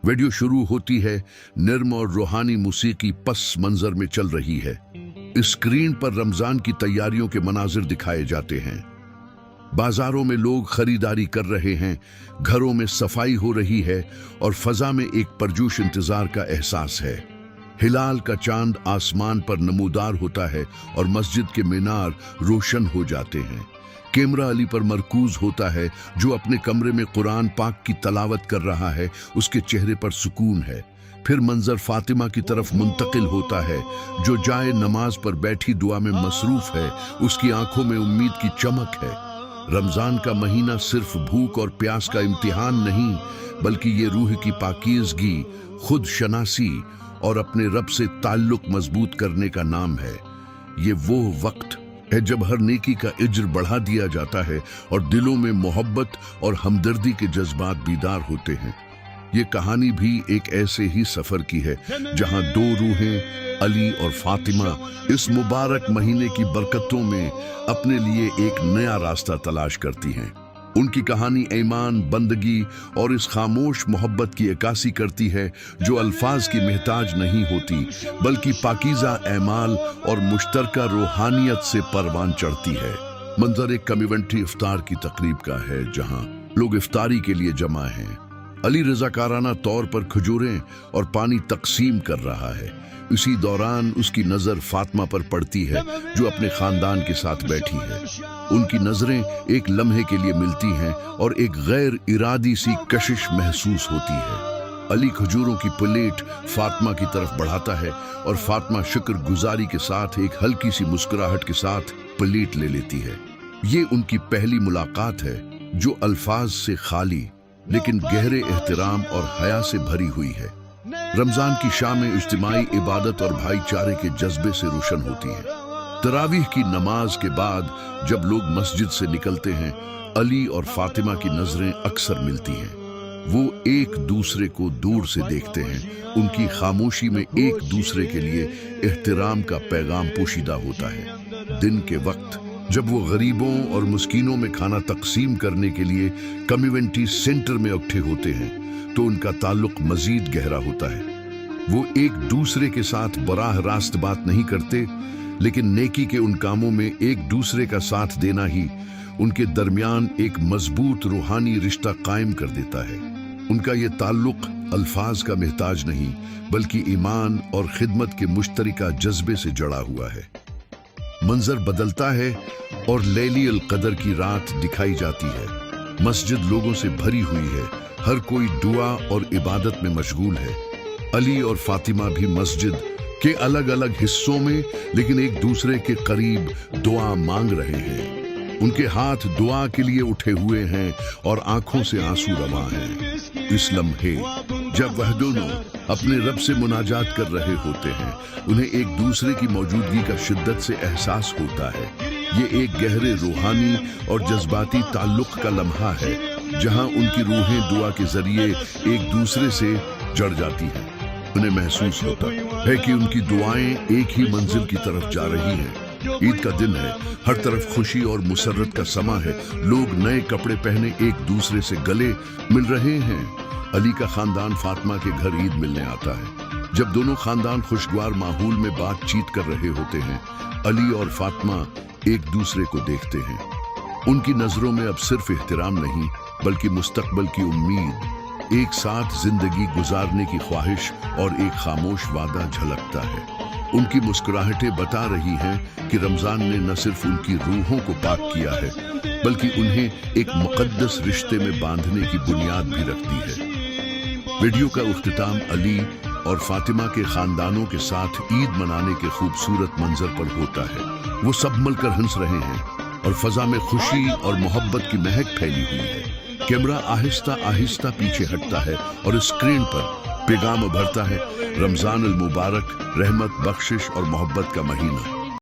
Video शुरू होती है नर्म और रूहानी मौसीकी पस मंजर में चल रही है। स्क्रीन पर रमजान की तैयारियों के मनाजिर दिखाए जाते हैं। बाजारों में लोग खरीदारी कर रहे हैं, घरों में सफाई हो रही है और फजा में एक परजोश इंतजार का एहसास है। हिलाल का चांद आसमान पर नमूदार होता है और मस्जिद के मीनार रोशन हो जाते हैं। कैमरा अली पर मरकूज होता है जो अपने कमरे में कुरान पाक की तलावत कर रहा है। उसके चेहरे पर सुकून है। फिर मंजर फातिमा की तरफ मुंतकिल होता है जो जाए नमाज पर बैठी दुआ में मसरूफ है। उसकी आंखों में उम्मीद की चमक है। रमजान का महीना सिर्फ भूख और प्यास का इम्तिहान नहीं, बल्कि ये रूह की पाकीज़गी, खुद शनासी और अपने रब से ताल्लुक मजबूत करने का नाम है। ये वो वक्त है जब हर नेकी का इज्र बढ़ा दिया जाता है और दिलों में मोहब्बत और हमदर्दी के जज्बात बीदार होते हैं। ये कहानी भी एक ऐसे ही सफर की है जहां दो रूहें अली और फातिमा इस मुबारक महीने की बरकतों में अपने लिए एक नया रास्ता तलाश करती हैं। उनकी कहानी ईमान, बंदगी और इस खामोश मोहब्बत की अक्कासी करती है जो अल्फाज की मोहताज नहीं होती, बल्कि पाकीज़ा ऐमाल और मुश्तरका रूहानियत से परवान चढ़ती है। मंजर एक कम्युनिटी इफ्तार की तकरीब का है जहां लोग इफ्तारी के लिए जमा हैं। अली रज़ाकाराना तौर पर खजूरें और पानी तकसीम कर रहा है। इसी दौरान उसकी नजर फातिमा पर पड़ती है जो अपने खानदान के साथ बैठी है। उनकी नजरें एक लम्हे के लिए मिलती हैं और एक गैर इरादी सी कशिश महसूस होती है। अली खजूरों की प्लेट फातिमा की तरफ बढ़ाता है और फातिमा शुक्रगुजारी के साथ एक हल्की सी मुस्कुराहट के साथ प्लेट ले लेती है। ये उनकी पहली मुलाकात है जो अल्फाज से खाली लेकिन गहरे एहतराम और हया से भरी हुई है। रमजान की शामें इज्तिमाई इबादत और भाईचारे के जज्बे से रोशन होती हैं। तरावीह की नमाज के बाद जब लोग मस्जिद से निकलते हैं, अली और फातिमा की नजरें अक्सर मिलती हैं। वो एक दूसरे को दूर से देखते हैं। उनकी खामोशी में एक दूसरे के लिए एहतराम का पैगाम पोशीदा होता है। दिन के वक्त जब वो गरीबों और मुस्किनों में खाना तकसीम करने के लिए कम्युनिटी सेंटर में इकट्ठे होते हैं तो उनका ताल्लुक मजीद गहरा होता है। वो एक दूसरे के साथ बराह रास्त बात नहीं करते, लेकिन नेकी के उन कामों में एक दूसरे का साथ देना ही उनके दरमियान एक मजबूत रूहानी रिश्ता कायम कर देता है। उनका ये ताल्लुक अल्फाज का मोहताज नहीं, बल्कि ईमान और खिदमत के मुश्तरका जज्बे से जड़ा हुआ है। मंजर बदलता है और लैली अल कदर की रात दिखाई जाती है। मस्जिद लोगों से भरी हुई है। हर कोई दुआ और इबादत में मशगूल है। अली और फातिमा भी मस्जिद के अलग अलग हिस्सों में लेकिन एक दूसरे के करीब दुआ मांग रहे हैं। उनके हाथ दुआ के लिए उठे हुए हैं और आंखों से आंसू रवा हैं। इस लम्हे जब वह दोनों अपने रब से मुनाजात कर रहे होते हैं, उन्हें एक दूसरे की मौजूदगी का शिद्दत से एहसास होता है। ये एक गहरे रूहानी और जज्बाती ताल्लुक का लम्हा है जहां उनकी रूहें दुआ के जरिए एक दूसरे से जड़ जाती हैं। उन्हें महसूस होता है कि उनकी दुआएं एक ही मंजिल की तरफ जा रही हैं। ईद का दिन है, हर तरफ खुशी और मुसर्रत का समा है। लोग नए कपड़े पहने एक दूसरे से गले मिल रहे हैं। अली का खानदान फातिमा के घर ईद मिलने आता है। जब दोनों खानदान खुशगवार माहौल में बातचीत कर रहे होते हैं, अली और फातिमा एक दूसरे को देखते हैं। उनकी नजरों में अब सिर्फ एहतराम नहीं, बल्कि मुस्तकबल की उम्मीद, एक साथ जिंदगी गुजारने की ख्वाहिश और एक खामोश वादा झलकता है। उनकी मुस्कुराहटें बता रही हैं कि रमजान ने न सिर्फ उनकी रूहों को पाक किया है, बल्कि उन्हें एक मुकद्दस रिश्ते में बांधने की बुनियाद भी रख दी है। वीडियो का इख्तिताम अली और फातिमा के खानदानों के साथ ईद मनाने के खूबसूरत मंजर पर होता है। वो सब मिलकर हंस रहे हैं और फजा में खुशी और मोहब्बत की महक फैली हुई है। कैमरा आहिस्ता आहिस्ता पीछे हटता है और स्क्रीन पर पैगाम उभरता है, रमजान अल मुबारक, रहमत, बख्शिश और मोहब्बत का महीना।